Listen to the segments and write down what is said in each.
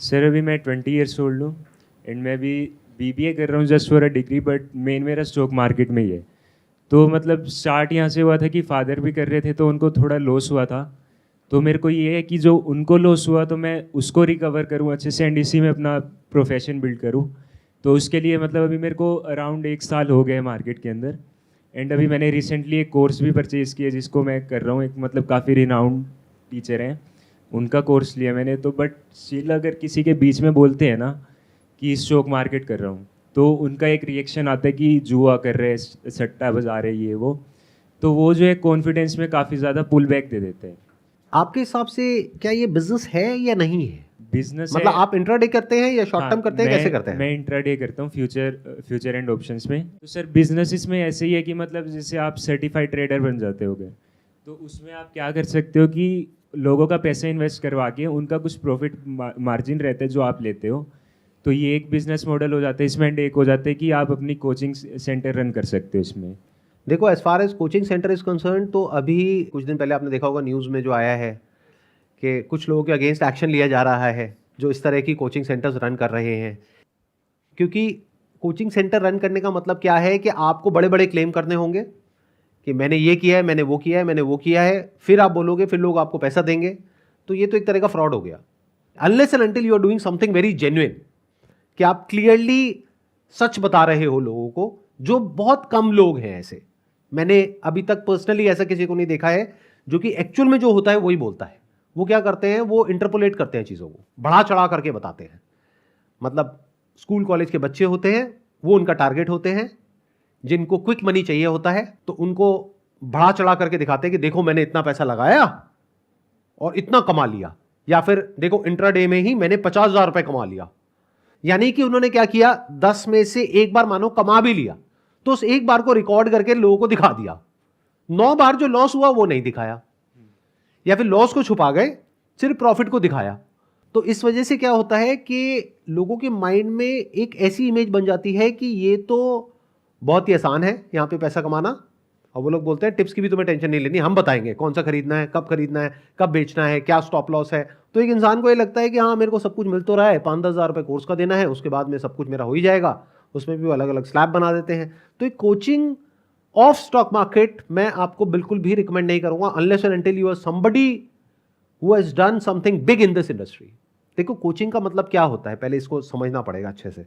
Sir अभी मैं 20 years old हूँ एंड मैं अभी बीबीए कर रहा हूँ just for a degree, but main मेरा स्टॉक मार्केट में ही है। तो मतलब स्टार्ट यहाँ से हुआ था कि फादर भी कर रहे थे तो उनको थोड़ा लॉस हुआ था। तो मेरे को ये है कि जो उनको लॉस हुआ तो मैं उसको रिकवर करूँ अच्छे से एंड इसी में अपना प्रोफेशन बिल्ड करूँ। तो उसके लिए मतलब अभी मेरे को अराउंड 1 साल हो गए मार्केट के अंदर। एंड अभी मैंने रिसेंटली एक कोर्स भी परचेज़ किया जिसको मैं कर रहा हूँ, एक मतलब काफ़ी रिनाउंड टीचर हैं, उनका कोर्स लिया मैंने। तो बट स्टिल अगर किसी के बीच में बोलते हैं ना कि स्टॉक मार्केट कर रहा हूँ, तो उनका एक रिएक्शन आता है कि जुआ कर रहे हैं, सट्टा बजा रहे हैं, ये वो। तो वो जो है कॉन्फिडेंस में काफ़ी ज़्यादा पुल बैक दे देते हैं। आपके हिसाब से क्या ये बिजनेस है या नहीं है? बिजनेस मतलब है। आप इंट्राडे करते हैं या शॉर्ट हाँ, टर्म करते हैं, कैसे करते हैं? मैं इंट्राडे करता हूँ फ्यूचर एंड ऑप्शंस में। तो सर बिजनेस इसमें ऐसे ही है कि मतलब जैसे आप सर्टिफाइड ट्रेडर बन जाते होगे, तो उसमें आप क्या कर सकते हो कि लोगों का पैसा इन्वेस्ट करवा के उनका कुछ प्रॉफिट मार्जिन रहता है जो आप लेते हो। तो ये एक बिजनेस मॉडल हो जाता है इसमें, एंड एक हो जाता है कि आप अपनी कोचिंग सेंटर रन कर सकते हो इसमें। देखो, as far as coaching centre is concern, तो अभी कुछ दिन पहले आपने देखा होगा न्यूज़ में जो आया है कि कुछ लोगों के अगेंस्ट एक्शन लिया जा रहा है जो इस तरह की कोचिंग सेंटर्स रन कर रहे हैं। क्योंकि कोचिंग सेंटर रन करने का मतलब क्या है कि आपको बड़े बड़े क्लेम करने होंगे कि मैंने ये किया है, मैंने वो किया है, मैंने वो किया है, फिर आप बोलोगे, फिर लोग आपको पैसा देंगे। तो ये तो एक तरह का फ्रॉड हो गया। Unless and until you are doing something very genuine, कि आप क्लियरली सच बता रहे हो लोगों को, जो बहुत कम लोग हैं ऐसे। मैंने अभी तक पर्सनली ऐसा किसी को नहीं देखा है जो कि एक्चुअल में जो होता है वही बोलता है। वो क्या करते हैं, वो इंटरपोलेट करते हैं चीज़ों को, बढ़ा चढ़ा करके बताते हैं। मतलब स्कूल कॉलेज के बच्चे होते हैं, वो उनका टारगेट होते हैं, जिनको क्विक मनी चाहिए होता है, तो उनको बढ़ा चढ़ा करके दिखाते हैं कि देखो मैंने इतना पैसा लगाया और इतना कमा लिया, या फिर देखो इंट्राडे में ही मैंने 50,000 रुपए कमा लिया। यानी कि उन्होंने क्या किया, 10 में से एक बार मानो कमा भी लिया तो उस एक बार को रिकॉर्ड करके लोगों को दिखा दिया। 9 बार जो लॉस हुआ वो नहीं दिखाया, या फिर लॉस को छुपा गए, सिर्फ प्रॉफिट को दिखाया। तो इस वजह से क्या होता है कि लोगों के माइंड में एक ऐसी इमेज बन जाती है कि ये तो बहुत ही आसान है यहां पे पैसा कमाना। और वो लोग बोलते हैं टिप्स की भी तुम्हें टेंशन नहीं लेनी, हम बताएंगे कौन सा खरीदना है, कब बेचना है, क्या स्टॉप लॉस है। तो एक इंसान को ये लगता है कि हाँ मेरे को सब कुछ मिल तो रहा है, 5-10 हज़ार रुपये कोर्स का देना है, उसके बाद में सब कुछ मेरा हो ही जाएगा। उसमें भी वो अलग अलग स्लैब बना देते हैं। तो एक कोचिंग ऑफ स्टॉक मार्केट मैं आपको बिल्कुल भी रिकमेंड नहीं करूंगा, unless and until you are somebody who has done something big in this industry. देखो, कोचिंग का मतलब क्या होता है, पहले इसको समझना पड़ेगा अच्छे से।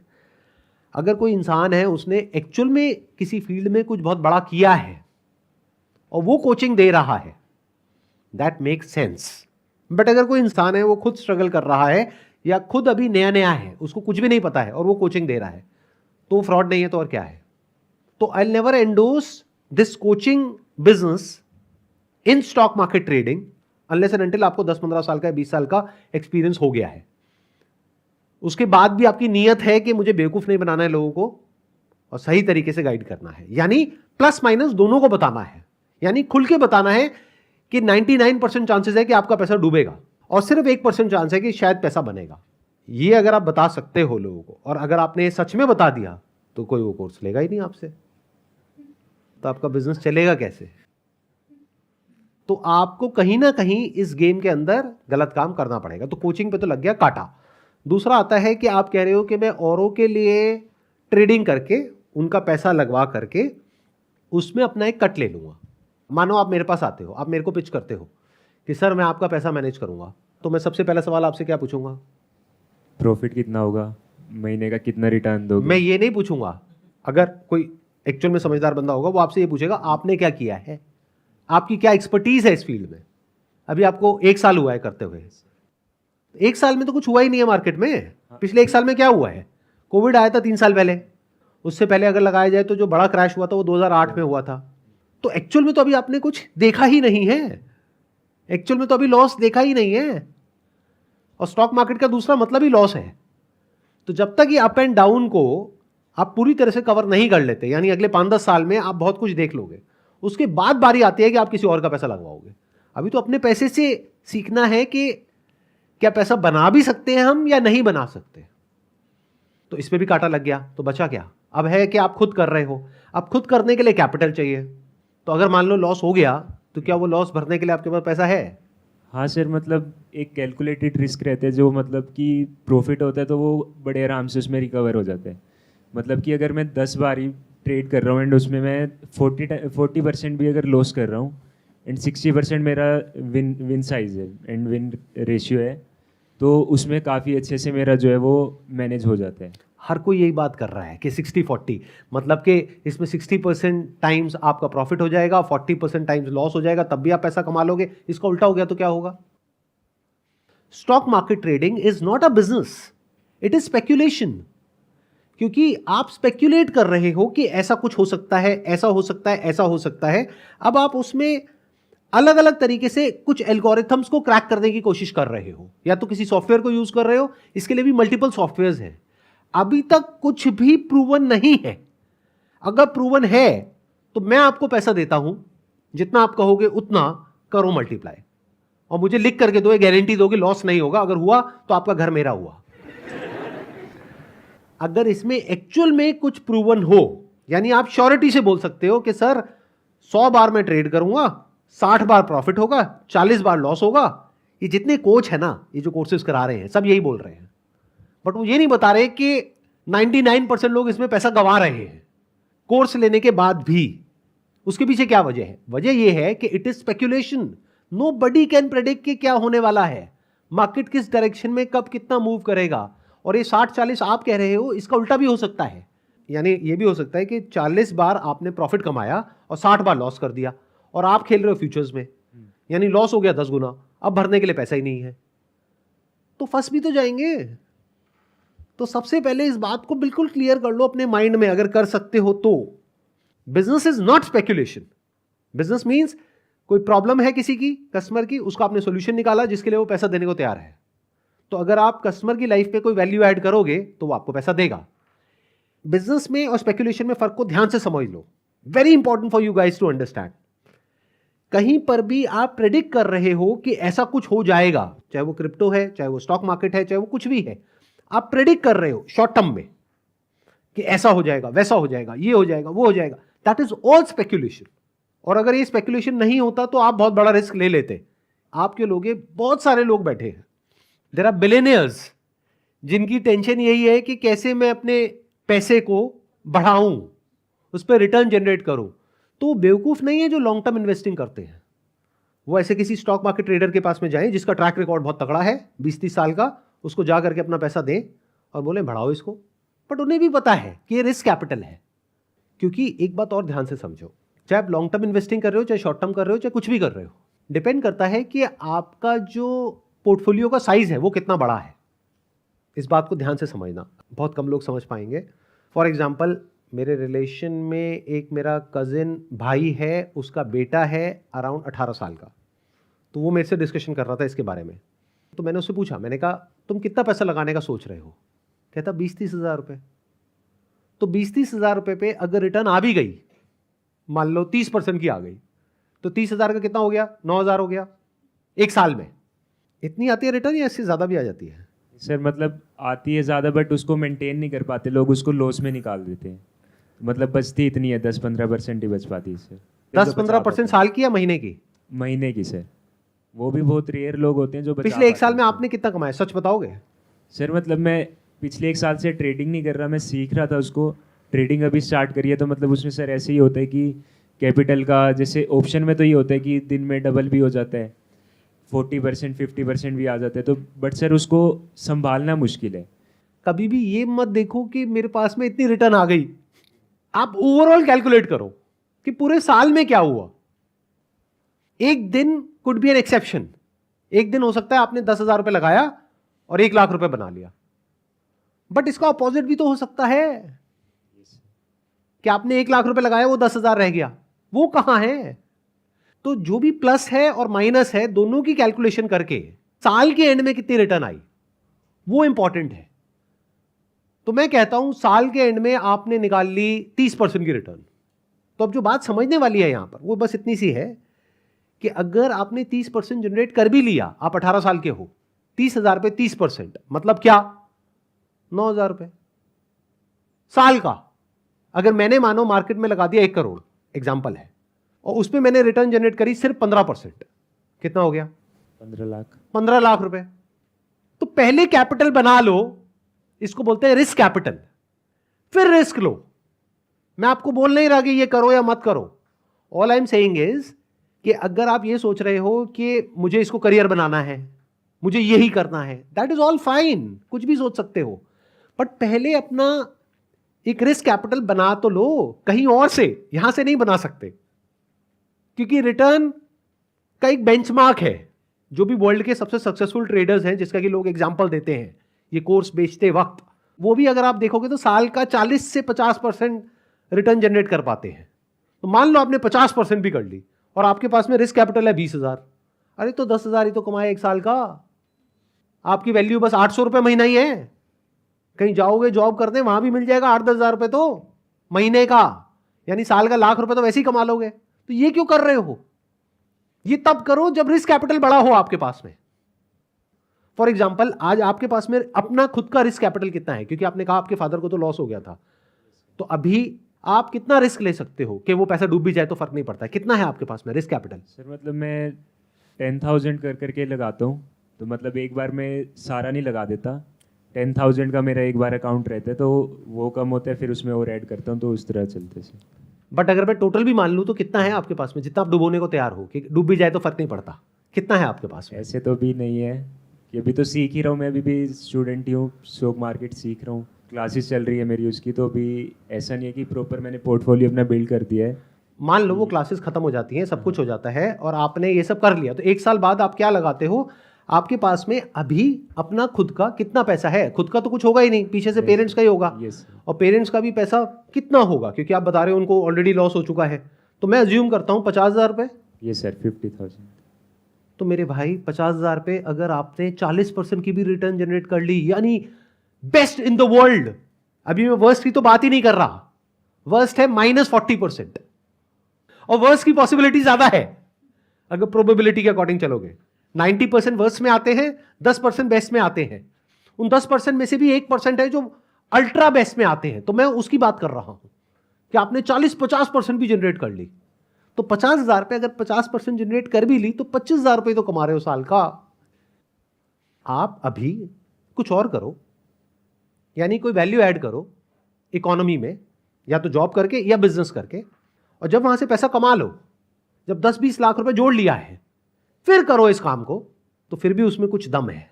अगर कोई इंसान है, उसने एक्चुअल में किसी फील्ड में कुछ बहुत बड़ा किया है और वो कोचिंग दे रहा है, दैट मेक्स सेंस। बट अगर कोई इंसान है, वो खुद स्ट्रगल कर रहा है या खुद अभी नया नया है, उसको कुछ भी नहीं पता है और वो कोचिंग दे रहा है, तो फ्रॉड नहीं है तो और क्या है। तो I never endorse this coaching business in stock market trading unless and until आपको 10-15 साल का, 20 साल का एक्सपीरियंस हो गया है। उसके बाद भी आपकी नीयत है कि मुझे बेवकूफ नहीं बनाना है लोगों को और सही तरीके से गाइड करना है, यानी प्लस माइनस दोनों को बताना है। यानी खुल के बताना है कि 99% चांसेस है कि आपका पैसा डूबेगा और सिर्फ 1% चांस है कि शायद पैसा बनेगा। ये अगर आप बता सकते हो लोगों को, और अगर आपने सच में बता दिया, तो कोई वो कोर्स लेगा ही नहीं आपसे, तो आपका बिजनेस चलेगा कैसे। तो आपको कहीं ना कहीं इस गेम के अंदर गलत काम करना पड़ेगा। तो कोचिंग पे तो लग गया काटा। दूसरा आता है कि आप कह रहे हो कि मैं औरों के लिए ट्रेडिंग करके, उनका पैसा लगवा करके उसमें अपना एक कट ले लूंगा। मानो आप मेरे पास आते हो, आप मेरे को पिच करते हो कि सर मैं आपका पैसा मैनेज करूंगा, तो मैं सबसे पहला सवाल आपसे क्या पूछूंगा? प्रॉफिट कितना होगा, महीने का कितना रिटर्न दोगे? मैं ये नहीं पूछूंगा। अगर कोई एक्चुअल में समझदार बंदा होगा, वो आपसे ये पूछेगा आपने क्या किया है, आपकी क्या एक्सपर्टीज है इस फील्ड में। अभी आपको 1 साल हुआ है करते हुए, 1 साल में तो कुछ हुआ ही नहीं है मार्केट में। पिछले 1 साल में क्या हुआ है? कोविड आया था 3 साल पहले, उससे पहले अगर लगाया जाए तो जो बड़ा क्रैश हुआ था वो 2008 में हुआ था। तो एक्चुअल में तो अभी आपने कुछ देखा ही नहीं है, एक्चुअल में तो अभी लॉस देखा ही नहीं है। और स्टॉक मार्केट का दूसरा मतलब ही लॉस है। तो जब तक ये अप एंड डाउन को आप पूरी तरह से कवर नहीं कर लेते, यानी अगले 5-10 साल में आप बहुत कुछ देख लोगे, उसके बाद बारी आती है कि आप किसी और का पैसा लगवाओगे। अभी तो अपने पैसे से सीखना है कि क्या पैसा बना भी सकते हैं हम या नहीं बना सकते। तो इस पे भी कांटा लग गया, तो बचा क्या? अब है कि आप खुद कर रहे हो। अब खुद करने के लिए कैपिटल चाहिए। तो अगर मान लो लॉस हो गया, तो क्या वो लॉस भरने के लिए आपके पास पैसा है? हाँ सर, मतलब एक कैलकुलेटेड रिस्क रहते हैं जो मतलब कि प्रॉफिट होता है तो वो बड़े आराम से उसमें रिकवर हो जाते हैं। मतलब कि अगर मैं 10 बार ही ट्रेड कर रहा हूँ एंड उसमें मैं 40% भी अगर लॉस कर रहा हूँ एंड 60% मेरा विन विन साइज है एंड विन रेशियो है, तो उसमें काफ़ी अच्छे से मेरा जो है वो मैनेज हो जाता है। हर कोई यही बात कर रहा है कि 60-40, मतलब कि इसमें 60% टाइम्स आपका प्रॉफिट हो जाएगा, 40% टाइम्स लॉस हो जाएगा, तब भी आप पैसा कमा लोगे। इसका उल्टा हो गया तो क्या होगा? Stock market trading is not a business, it is speculation. क्योंकि आप स्पेक्यूलेट कर रहे हो कि ऐसा कुछ हो सकता है, ऐसा हो सकता है, ऐसा हो सकता है। अब आप उसमें अलग अलग तरीके से कुछ एल्गोरिथम्स को क्रैक करने की कोशिश कर रहे हो, या तो किसी सॉफ्टवेयर को यूज कर रहे हो। इसके लिए भी मल्टीपल सॉफ्टवेयर्स हैं। अभी तक कुछ भी प्रूवन नहीं है। अगर प्रूवन है तो मैं आपको पैसा देता हूं, जितना आप कहोगे उतना करो मल्टीप्लाई, और मुझे लिख करके दो, गारंटी दोगे लॉस नहीं होगा। अगर हुआ तो आपका घर मेरा हुआ। अगर इसमें एक्चुअल में कुछ प्रूवन हो, यानी आप श्योरिटी से बोल सकते हो कि सर 100 बार मैं ट्रेड करूंगा, 60 बार प्रॉफिट होगा, 40 बार लॉस होगा। ये जितने कोच है ना, ये जो कोर्सेज करा रहे हैं, सब यही बोल रहे हैं। बट वो ये नहीं बता रहे कि 99% लोग इसमें पैसा गंवा रहे हैं कोर्स लेने के बाद भी। उसके पीछे क्या वजह है? वजह यह है कि it is speculation. Nobody can predict कि क्या होने वाला है, मार्केट किस डायरेक्शन में कब कितना मूव करेगा। और ये 60-40 आप कह रहे हो, इसका उल्टा भी हो सकता है। यानी ये भी हो सकता है कि 40 बार आपने प्रॉफिट कमाया और 60 बार लॉस कर दिया, और आप खेल रहे हो फ्यूचर्स में, यानी लॉस हो गया 10 गुना, अब भरने के लिए पैसा ही नहीं है, तो फंस भी तो जाएंगे। तो सबसे पहले इस बात को बिल्कुल क्लियर कर लो अपने माइंड में, अगर कर सकते हो तो। Business is not speculation. Business means कोई प्रॉब्लम है किसी की, कस्टमर की, उसका आपने सोल्यूशन निकाला जिसके लिए वो पैसा देने को तैयार है। तो अगर आप कस्टमर की लाइफ में कोई वैल्यू ऐड करोगे तो वो आपको पैसा देगा। बिजनेस में और स्पेक्यूलेशन में फर्क को ध्यान से समझ लो। Very important for you guys to understand. कहीं पर भी आप प्रेडिक्ट कर रहे हो कि ऐसा कुछ हो जाएगा, चाहे वो क्रिप्टो है, चाहे वो स्टॉक मार्केट है, चाहे वो कुछ भी है, आप प्रेडिक्ट कर रहे हो शॉर्ट टर्म में कि ऐसा हो जाएगा, वैसा हो जाएगा, ये हो जाएगा, वो हो जाएगा, दैट इज ऑल स्पेक्यूलेशन। और अगर ये स्पेक्यूलेशन नहीं होता तो आप बहुत बड़ा रिस्क ले लेते। आपके लोग, बहुत सारे लोग बैठे हैं, देयर आर बिलियनियर्स, जिनकी टेंशन यही है कि कैसे मैं अपने पैसे को बढ़ाऊं, उस पर रिटर्न जनरेट करूं। तो बेवकूफ नहीं है जो लॉन्ग टर्म इन्वेस्टिंग करते हैं। वो ऐसे किसी स्टॉक मार्केट ट्रेडर के पास में जाएं जिसका ट्रैक रिकॉर्ड बहुत तगड़ा है, 20-30 साल का, उसको जा करके अपना पैसा दें और बोले बढ़ाओ इसको। बट उन्हें भी पता है कि ये रिस्क कैपिटल है। क्योंकि एक बात और ध्यान से समझो, चाहे आप लॉन्ग टर्म इन्वेस्टिंग कर रहे हो, चाहे शॉर्ट टर्म कर रहे हो, चाहे कुछ भी कर रहे हो, डिपेंड करता है कि आपका जो पोर्टफोलियो का साइज है वो कितना बड़ा है। इस बात को ध्यान से समझना, बहुत कम लोग समझ पाएंगे। फॉर एग्जाम्पल, मेरे रिलेशन में एक मेरा कजिन भाई है, उसका बेटा है अराउंड 18 साल का। तो वो मेरे से डिस्कशन कर रहा था इसके बारे में। तो मैंने उससे पूछा, मैंने कहा तुम कितना पैसा लगाने का सोच रहे हो? कहता 20-30 हज़ार रुपये। तो 20-30 हज़ार रुपये पे अगर रिटर्न आ भी गई, मान लो 30% की आ गई, तो 30 हज़ार का कितना हो गया? 9 हज़ार हो गया एक साल में। इतनी आती है रिटर्न या इससे ज़्यादा भी आ जाती है? सर मतलब आती है ज़्यादा, बट उसको मेंटेन नहीं कर पाते लोग, उसको लॉस में निकाल देते हैं। मतलब बचती इतनी है, 10-15% ही बच पाती है सर। 10-15% साल की या महीने की? महीने की सर। वो भी बहुत रेयर लोग होते हैं जो बचा पिछले एक साल पाते में हैं। आपने कितना कमाया, सच बताओगे? सर मतलब मैं पिछले 1 साल से ट्रेडिंग नहीं कर रहा, मैं सीख रहा था उसको। ट्रेडिंग अभी स्टार्ट करी है, तो मतलब उसमें सर ऐसे ही होता है कि कैपिटल का, जैसे ऑप्शन में तो ये होता है कि दिन में डबल भी हो जाता है, 40% 50% भी आ जाता है, तो बट सर उसको संभालना मुश्किल है। कभी भी ये मत देखो कि मेरे पास में इतनी रिटर्न आ गई। आप ओवरऑल कैलकुलेट करो कि पूरे साल में क्या हुआ। एक दिन कुड बी एन एक्सेप्शन। एक दिन हो सकता है आपने 10 हज़ार रुपये लगाया और 1 लाख रुपए बना लिया। बट इसका अपोजिट भी तो हो सकता है कि आपने 1 लाख रुपए लगाया, वो 10 हज़ार रह गया। वो कहां है? तो जो भी प्लस है और माइनस है, दोनों की कैलकुलेशन करके साल के एंड में कितनी रिटर्न आई, वो इंपॉर्टेंट है। तो मैं कहता हूं साल के एंड में आपने निकाल ली 30% की रिटर्न। तो अब जो बात समझने वाली है यहां पर, वो बस इतनी सी है कि अगर आपने 30% जनरेट कर भी लिया, आप 18 साल के हो, 30 हज़ार पे 30% मतलब क्या? 9 हज़ार रुपए साल का। अगर मैंने मानो मार्केट में लगा दिया 1 करोड़, एग्जाम्पल है, और उसमें मैंने रिटर्न जनरेट करी सिर्फ 15%, कितना हो गया? 15 लाख। 15 लाख रुपए। तो पहले कैपिटल बना लो, इसको बोलते हैं रिस्क कैपिटल, फिर रिस्क लो। मैं आपको बोल नहीं रहा कि ये करो या मत करो। All I am saying is कि अगर आप ये सोच रहे हो कि मुझे इसको करियर बनाना है, मुझे यही करना है, दैट इज ऑल फाइन, कुछ भी सोच सकते हो, बट पहले अपना एक रिस्क कैपिटल बना तो लो कहीं और से, यहां से नहीं बना सकते, क्योंकि रिटर्न का एक बेंचमार्क है। जो भी वर्ल्ड के सबसे सक्सेसफुल ट्रेडर्स हैं, जिसका कि लोग एग्जांपल देते हैं ये कोर्स बेचते वक्त, वो भी अगर आप देखोगे तो साल का 40 से 50% रिटर्न जनरेट कर पाते हैं। तो मान लो आपने 50% भी कर ली और आपके पास में रिस्क कैपिटल है 20,000, अरे तो 10,000 ही तो कमाए एक साल का। आपकी वैल्यू बस 800 रुपये महीना ही है। कहीं जाओगे जॉब करने, वहां भी मिल जाएगा 8-10 हजार रुपये तो महीने का, यानी साल का लाख रुपए तो वैसे ही कमा लोगे। तो ये क्यों कर रहे हो? ये तब करो जब रिस्क कैपिटल बड़ा हो आपके पास में। फॉर एग्जाम्पल, आज आपके पास में अपना खुद का रिस्क कैपिटल कितना है? क्योंकि आपने कहा आपके फादर को तो लॉस हो गया था, तो अभी आप कितना रिस्क ले सकते हो कि वो पैसा डूब भी जाए तो फर्क नहीं पड़ता है? कितना है आपके पास में रिस्क कैपिटल? सर मतलब मैं 10,000 कर करके लगाता हूँ, तो मतलब एक बार मैं सारा नहीं लगा देता। 10,000 का मेरा एक बार अकाउंट रहता है, तो वो कम होता है, फिर उसमें और ऐड करता हूँ, तो उस तरह चलते सर। बट अगर मैं टोटल भी मान लूं तो कितना है आपके पास में, जितना आप डुबोने को तैयार हो कि डूब भी जाए तो फर्क नहीं पड़ता? कितना है आपके पास में? ऐसे तो भी नहीं है कि अभी तो सीख ही रहा हूँ, मैं अभी भी स्टूडेंट ही हूँ, स्टॉक मार्केट सीख रहा हूँ, क्लासेस चल रही है मेरी उसकी, तो अभी ऐसा नहीं है कि प्रॉपर मैंने पोर्टफोलियो अपना बिल्ड कर दिया है। मान लो वो क्लासेस खत्म हो जाती हैं, सब कुछ हो जाता है और आपने ये सब कर लिया, तो एक साल बाद आप क्या लगाते हो? आपके पास में अभी अपना खुद का कितना पैसा है? खुद का तो कुछ होगा ही नहीं, पीछे से पेरेंट्स का ही होगा। यस और पेरेंट्स का भी पैसा कितना होगा? क्योंकि आप बता रहे हो उनको ऑलरेडी लॉस हो चुका है, तो मैं अज्यूम करता हूँ 50,000 रुपये। ये सर 50,000। तो मेरे भाई 50,000 पे अगर आपने 40% की भी रिटर्न जनरेट कर ली, यानी बेस्ट इन द वर्ल्ड। अभी मैं वर्स्ट की तो बात ही नहीं कर रहा, वर्स्ट है -40%, और वर्स्ट की पॉसिबिलिटी ज्यादा है अगर प्रोबेबिलिटी के अकॉर्डिंग चलोगे। 90% वर्स्ट में आते हैं, 10% बेस्ट में आते हैं। उन 10% में से भी 1% है जो अल्ट्रा बेस्ट में आते हैं, तो मैं उसकी बात कर रहा हूं कि आपने 40-50% भी जनरेट कर ली। तो 50,000 पे अगर 50% जनरेट कर भी ली तो 25,000 रुपये तो कमा रहे हो साल का। आप अभी कुछ और करो, यानी कोई वैल्यू ऐड करो इकोनॉमी में, या तो जॉब करके या बिजनेस करके, और जब वहां से पैसा कमा लो, जब 10-20 लाख रुपए जोड़ लिया है, फिर करो इस काम को, तो फिर भी उसमें कुछ दम है।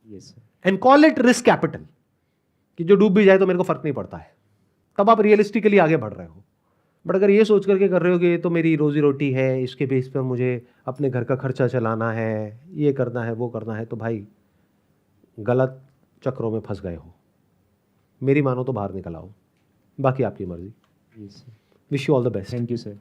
Yes sir. And call it risk capital, कि जो डूब भी जाए तो मेरे को फर्क नहीं पड़ता है। तब आप रियलिस्टिकली आगे बढ़ रहे हो। बट अगर ये सोच करके कर रहे हो कि ये तो मेरी रोजी रोटी है, इसके बेस पर मुझे अपने घर का खर्चा चलाना है, ये करना है, वो करना है, तो भाई गलत चक्रों में फंस गए हो। मेरी मानो तो बाहर निकल आओ, बाकी आपकी मर्जी। Yes sir. Wish you all the best. Thank you sir.